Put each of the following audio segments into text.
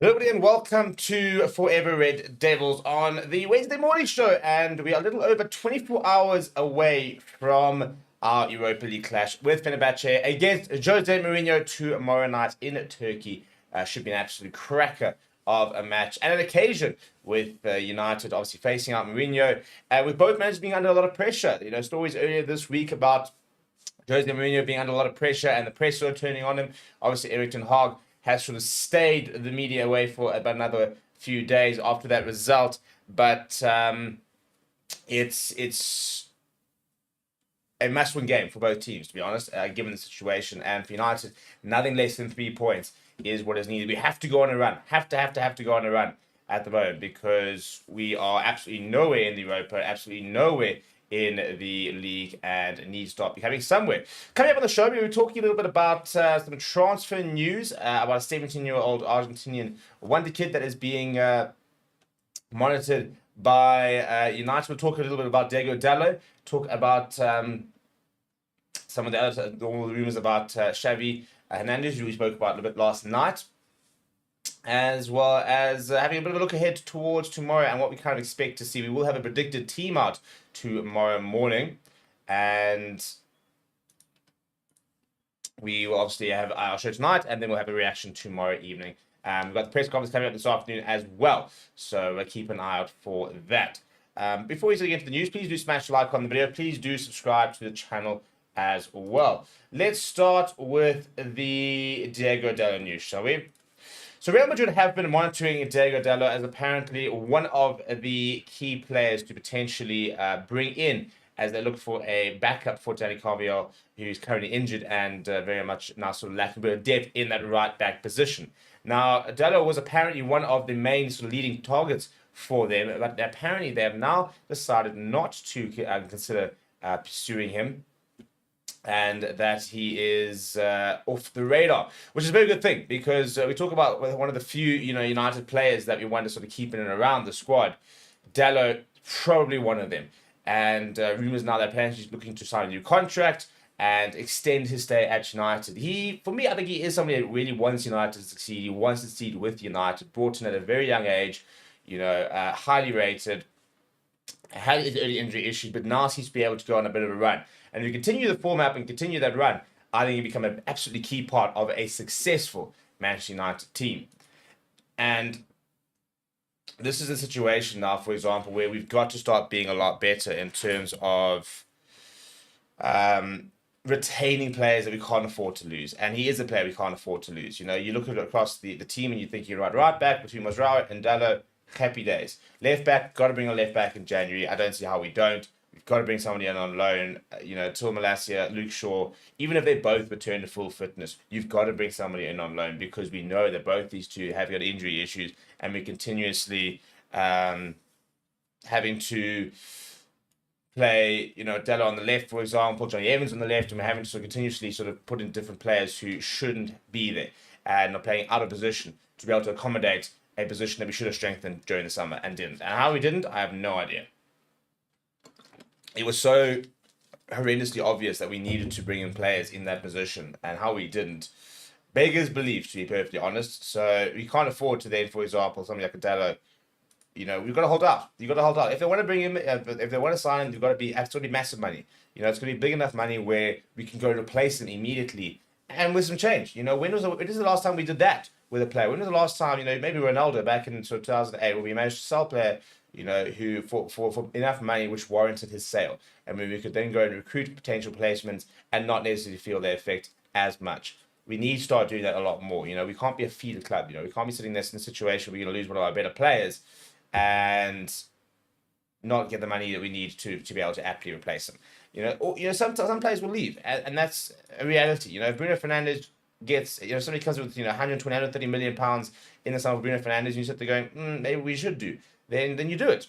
Hello, everybody, and welcome to Forever Red Devils on the Wednesday morning show. And we are a little over 24 hours away from our Europa League clash with Fenerbahce against Jose Mourinho tomorrow night in Turkey. Should be an absolute cracker of a match and an occasion with United obviously facing out Mourinho, with both managers being under a lot of pressure. Stories earlier this week about Jose Mourinho being under a lot of pressure and the pressure turning on him. Obviously, Erik ten Hag has sort of stayed the media away for about another few days after that result. But it's a must-win game for both teams, to be honest, given the situation. And for United, nothing less than 3 points is what is needed. We have to go on a run. Have to go on a run at the moment because we are absolutely nowhere in the Europa, absolutely nowhere in the league, and need to start becoming somewhere. Coming up on the show, we were talking a little bit about some transfer news about a 17-year-old Argentinian wonder kid that is being monitored by United. We'll talk a little bit about Diego Dalot, talk about some of the other all the rumors about Xavi Hernandez, who we spoke about a little bit last night, as well as having a bit of a look ahead towards tomorrow and what we kind of expect to see. We will have a predicted team out tomorrow morning, and we will obviously have our show tonight, and then we'll have a reaction tomorrow evening. We've got the press conference coming up this afternoon as well, so keep an eye out for that. Before we get into the news, please do smash the like on the video. Please do subscribe to the channel as well. Let's start with the Diego Dalot news, shall we? So Real Madrid have been monitoring Diego Dalot as apparently one of the key players to potentially bring in as they look for a backup for Dani Carvajal, who's currently injured and very much now sort of lacking a bit of depth in that right back position. Now, Dalot was apparently one of the main sort of leading targets for them, but apparently they have now decided not to consider pursuing him, and that he is off the radar, which is a very good thing because we talk about one of the few United players that we want to sort of keep in and around the squad. Dalot, probably one of them, and rumors now that apparently he's looking to sign a new contract and extend his stay at United. For me, I think he is somebody that really wants United to succeed. He wants to succeed with United, brought in at a very young age, highly rated, had his early injury issues, but now seems to be able to go on a bit of a run. And if you continue the format and continue that run, I think he'll become an absolutely key part of a successful Manchester United team. And this is a situation now, for example, where we've got to start being a lot better in terms of retaining players that we can't afford to lose. And he is a player we can't afford to lose. You look at it across the team and you think you're right back between Masraoui and Dalot, happy days. Left back, got to bring a left back in January. I don't see how we don't. We've got to bring somebody in on loan. Till Malacia, Luke Shaw, even if they both return to full fitness, you've got to bring somebody in on loan because we know that both these two have got injury issues and we're continuously having to play, Dalot on the left, for example, Johnny Evans on the left, and we're having to sort of continuously sort of put in different players who shouldn't be there and are playing out of position to be able to accommodate a position that we should have strengthened during the summer and didn't. And how we didn't, I have no idea. It was so horrendously obvious that we needed to bring in players in that position, and how we didn't beggars belief, to be perfectly honest. So we can't afford to then, for example, somebody like a Dalot, we've got to hold out. You've got to hold out. If they want to bring him, if they want to sign him, they've got to be absolutely massive money. It's going to be big enough money where we can go replace him immediately and with some change. When is the last time we did that with a player? When was the last time, maybe Ronaldo back in sort of 2008, where we managed to sell a player, who for enough money which warranted his sale, and we could then go and recruit potential placements and not necessarily feel their effect as much. We need to start doing that a lot more. We can't be a feeder club. We can't be sitting there in a situation where we're going to lose one of our better players and not get the money that we need to be able to aptly replace them. Some players will leave, and that's a reality. If Bruno Fernandes gets, somebody comes with 120, 130 million pounds in the sum of Bruno Fernandes, and you sit there going, maybe we should do. Then you do it.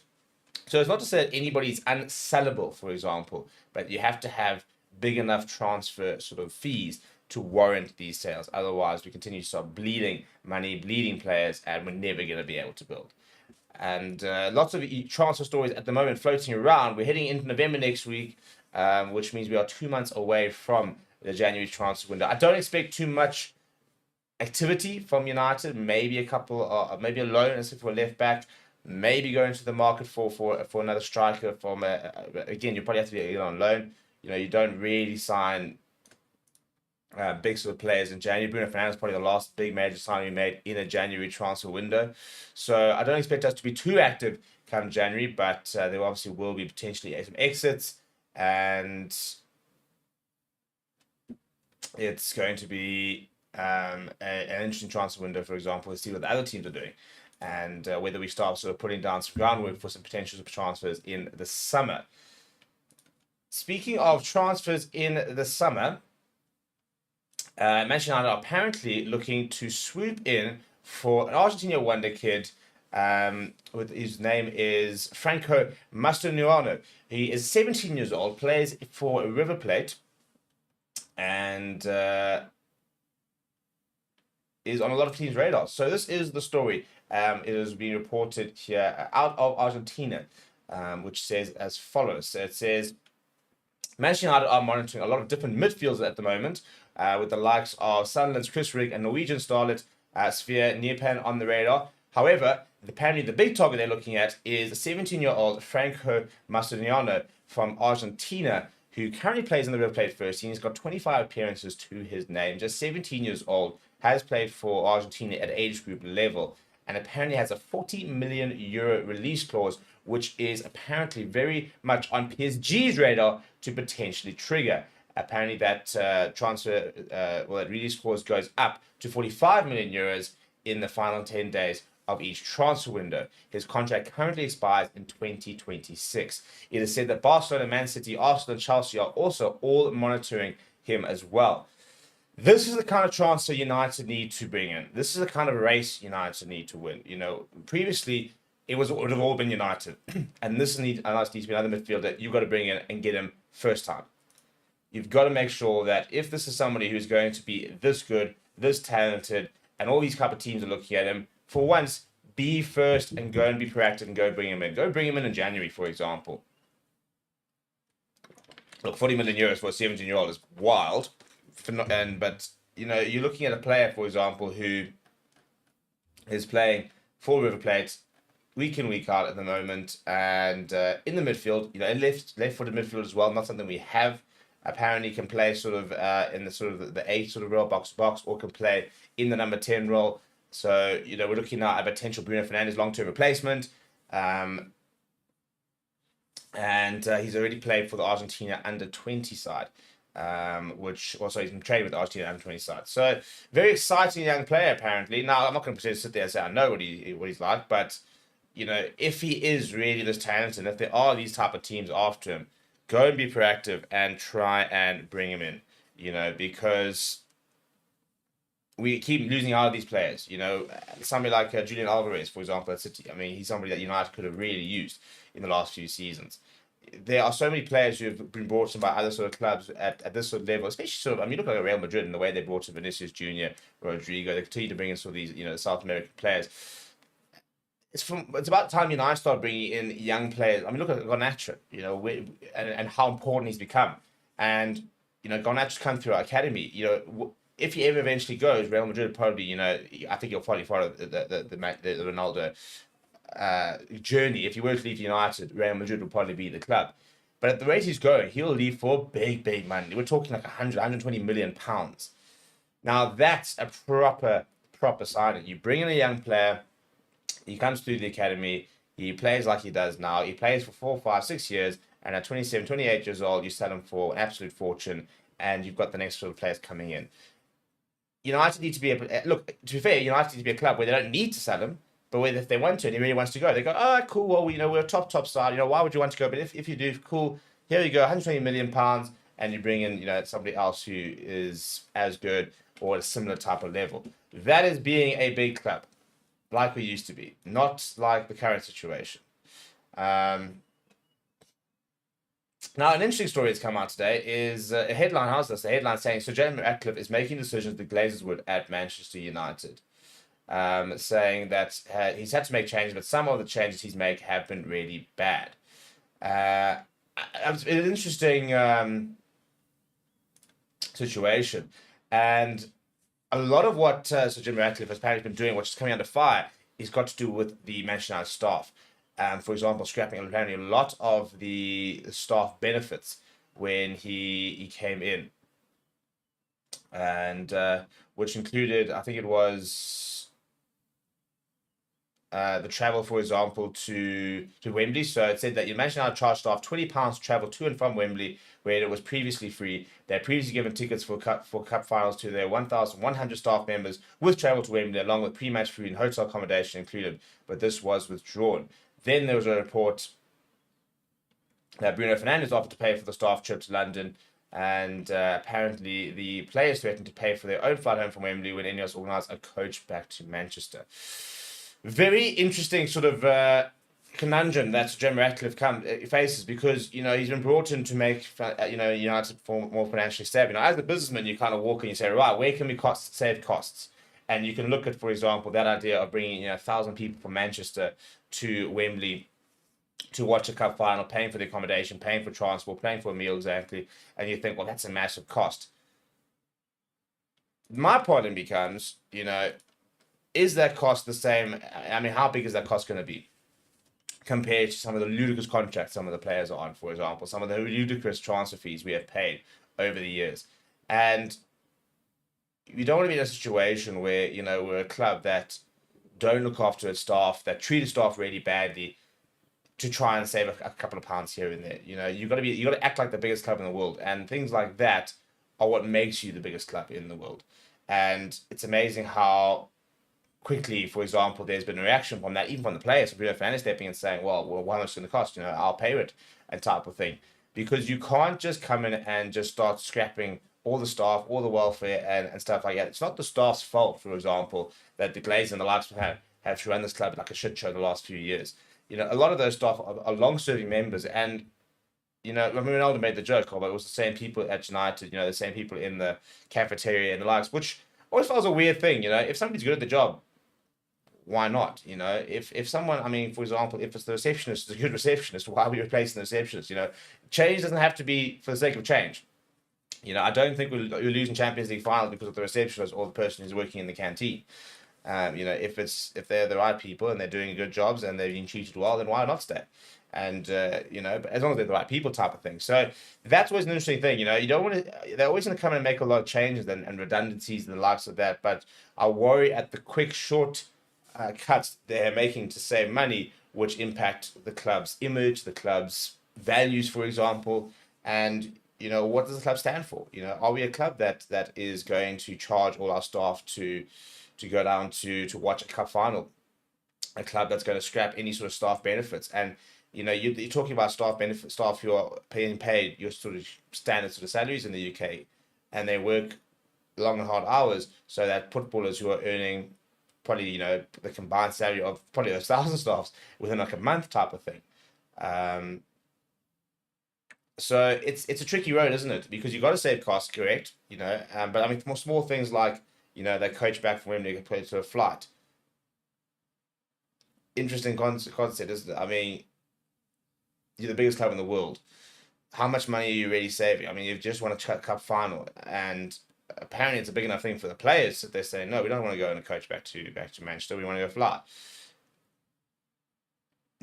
So it's not to say that anybody's unsellable, for example, but you have to have big enough transfer sort of fees to warrant these sales. Otherwise, we continue to start bleeding money, bleeding players, and we're never going to be able to build. And lots of transfer stories at the moment floating around. We're heading into November next week, which means we are 2 months away from the January transfer window. I don't expect too much activity from United, maybe a couple, maybe a loan as for a left back, maybe go into the market for another striker from again, you probably have to be on loan. You don't really sign big sort of players in January. Bruno Fernandes is probably the last big major signing we made in a January transfer window. So I don't expect us to be too active come January, but there obviously will be potentially some exits, and it's going to be an interesting transfer window, for example, to see what the other teams are doing, and whether we start sort of putting down some groundwork for some potential transfers in the summer. Speaking of transfers in the summer, Manchester United are apparently looking to swoop in for an Argentina wonder kid. With his name is Franco Mastroianni. He is 17 years old, plays for River Plate, and is on a lot of teams' radars. So this is the story. It has been reported here out of Argentina, which says as follows. So it says, Manchester United are monitoring a lot of different midfielders at the moment, with the likes of Sunderland's Chris Rigg and Norwegian starlet Sverre Niepan on the radar. However, apparently the big target they're looking at is a 17-year-old Franco Mastroianni from Argentina, who currently plays in the River Plate first team. He's got 25 appearances to his name, just 17 years old, has played for Argentina at age group level, and apparently has a 40 million euro release clause, which is apparently very much on PSG's radar to potentially trigger. Apparently that transfer, that release clause goes up to 45 million euros in the final 10 days of each transfer window. His contract currently expires in 2026. It is said that Barcelona, Man City, Arsenal, and Chelsea are also all monitoring him as well. This is the kind of transfer United need to bring in. This is the kind of race United need to win. Previously it would have all been United, and this needs to be another midfielder you've got to bring in and get him first time. You've got to make sure that if this is somebody who's going to be this good, this talented, and all these type of teams are looking at him, for once, be first and go and be proactive and go bring him in. Go bring him in January, for example. Look, 40 million euros for a 17-year-old is wild. But you're looking at a player, for example, who is playing for River Plate week in, week out at the moment, and in the midfield, in left-footed midfield as well. Not something we have. Apparently, can play sort of in the sort of the 8 sort of role, box to box, or can play in the number 10 role. So we're looking now at a potential Bruno Fernandes long-term replacement. And he's already played for the Argentina under-20 side, which also he's been trained with the Argentina under-20 side. So very exciting young player apparently. Now I'm not going to pretend to sit there and say I know what he's like, but if he is really this talented, and if there are these type of teams after him, go and be proactive and try and bring him in. Because we keep losing out of these players. Somebody like Julian Alvarez, for example, at City. I mean, he's somebody that United could have really used in the last few seasons. There are so many players who have been brought in by other sort of clubs at this sort of level, especially look at Real Madrid and the way they brought in Vinicius Jr., Rodrigo. They continue to bring in sort of these, South American players. It's about time United start bringing in young players. I mean, look at Garnacho, and how important he's become. And, Garnacho's come through our academy. If he ever eventually goes, Real Madrid will probably, I think he'll probably follow the Ronaldo journey. If he were to leave United, Real Madrid will probably be the club. But at the rate he's going, he'll leave for big, big money. We're talking like 120 million pounds. Now that's a proper signing. You bring in a young player, he comes through the academy, he plays like he does now, he plays for 4, 5, 6 years, and at 27, 28 years old, you sell him for an absolute fortune, and you've got the next sort of players coming in. United need to be able to, to be fair, United need to be a club where they don't need to sell him, but where if they want to and he really wants to go, they go, oh, cool, well, we're a top side, why would you want to go? But if you do, cool, here you go, 120 million pounds, and you bring in, somebody else who is as good or at a similar type of level. That is being a big club, like we used to be, not like the current situation. Now, an interesting story that's come out today is a headline. How's this? A headline saying Sir James Ratcliffe is making decisions the Glazers would at Manchester United, saying that he's had to make changes, but some of the changes he's made have been really bad. It's an interesting situation, and a lot of what Sir Jim Ratcliffe has apparently been doing, which is coming under fire, is got to do with the Manchester United staff. For example, scrapping apparently a lot of the staff benefits when he came in, and which included, I think it was the travel, for example, to Wembley. So it said that you mentioned how to charge staff £20 to travel to and from Wembley, where it was previously free. They had previously given tickets for cup finals to their 1,100 staff members with travel to Wembley, along with pre-match food and hotel accommodation included. But this was withdrawn. Then there was a report that Bruno Fernandes offered to pay for the staff trip to London, and apparently the players threatened to pay for their own flight home from Wembley when Ineos organised a coach back to Manchester. Very interesting sort of conundrum that Jim Ratcliffe faces, because he's been brought in to make United more financially savvy. As a businessman, you kind of walk and you say, right, where can we save costs? And you can look at, for example, that idea of bringing 1,000 people from Manchester to Wembley to watch a cup final, paying for the accommodation, paying for transport, paying for a meal exactly, and you think, well, that's a massive cost. My problem becomes, is that cost the same? I mean, how big is that cost going to be compared to some of the ludicrous contracts some of the players are on, for example, some of the ludicrous transfer fees we have paid over the years? And you don't want to be in a situation where, we're a club that don't look after its staff, that treat its staff really badly to try and save a couple of pounds here and there. You got to act like the biggest club in the world, and things like that are what makes you the biggest club in the world. And it's amazing how quickly, for example, there's been a reaction from that, even from the players, from Bruno Fernandes stepping and saying, well, how much it's going to cost? I'll pay it, and type of thing. Because you can't just come in and just start scrapping all the staff, all the welfare, and stuff like that. It's not the staff's fault, for example, that the Glazers and the likes have run this club like a shit show the last few years. A lot of those staff are long-serving members, and Ronaldo made the joke, but it was the same people at United, the same people in the cafeteria and the likes, which always feels a weird thing. If somebody's good at the job, why not? If someone, I mean, for example, if it's the receptionist, it's a good receptionist, why are we replacing the receptionist? Change doesn't have to be for the sake of change. I don't think we're losing Champions League finals because of the receptionist or the person who's working in the canteen. If they're the right people and they're doing good jobs and they're being treated well, then why not stay? And but as long as they're the right people, type of thing. So that's always an interesting thing. You don't want to. They're always going to come and make a lot of changes and redundancies and the likes of that. But I worry at the quick, short cuts they're making to save money, which impact the club's image, the club's values, for example, and what does the club stand for? Are we a club that is going to charge all our staff to go down to watch a cup final? A club that's going to scrap any sort of staff benefits? And you're talking about staff who are being paid your sort of standard sort of salaries in the UK, and they work long and hard hours, so that footballers who are earning probably the combined salary of probably 1,000 staffs within like a month type of thing. So it's a tricky road, isn't it? Because you've got to save costs, correct? But I mean, more small things like they coach back from Wembley to to a flight. Interesting concept, isn't it? I mean, you're the biggest club in the world. How much money are you really saving? I mean, you just won a cup final, and apparently it's a big enough thing for the players that they're saying, no, we don't want to go and coach back to Manchester. We want to go fly.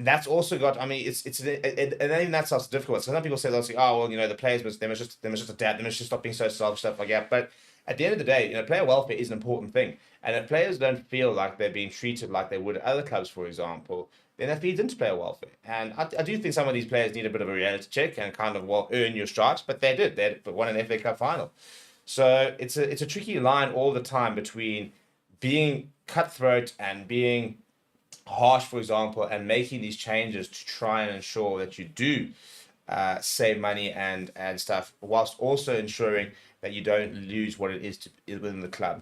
That's also got. I mean, and even that's also difficult. So some people say, they'll say, oh well, the players must just adapt. They must just stop being so selfish, stuff like that. But at the end of the day, player welfare is an important thing. And if players don't feel like they're being treated like they would at other clubs, for example, then that feeds into player welfare. And I do think some of these players need a bit of a reality check and kind of earn your stripes, but they did. They won an FA Cup final. So it's a tricky line all the time between being cutthroat and being harsh, for example, and making these changes to try and ensure that you do save money and stuff, whilst also ensuring that you don't lose what it is within the club.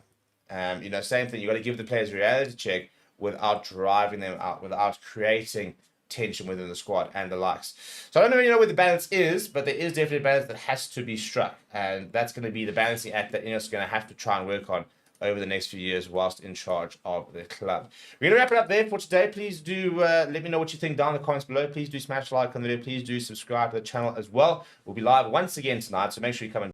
Same thing. You got to give the players a reality check without driving them out, without creating tension within the squad and the likes. So I don't really know where the balance is, but there is definitely a balance that has to be struck, and that's going to be the balancing act that Ineos is going to have to try and work on over the next few years whilst in charge of the club. We're going to wrap it up there for today. Please do let me know what you think down in the comments below. Please do smash like on the video. Please do subscribe to the channel as well. We'll be live once again tonight, so make sure you come and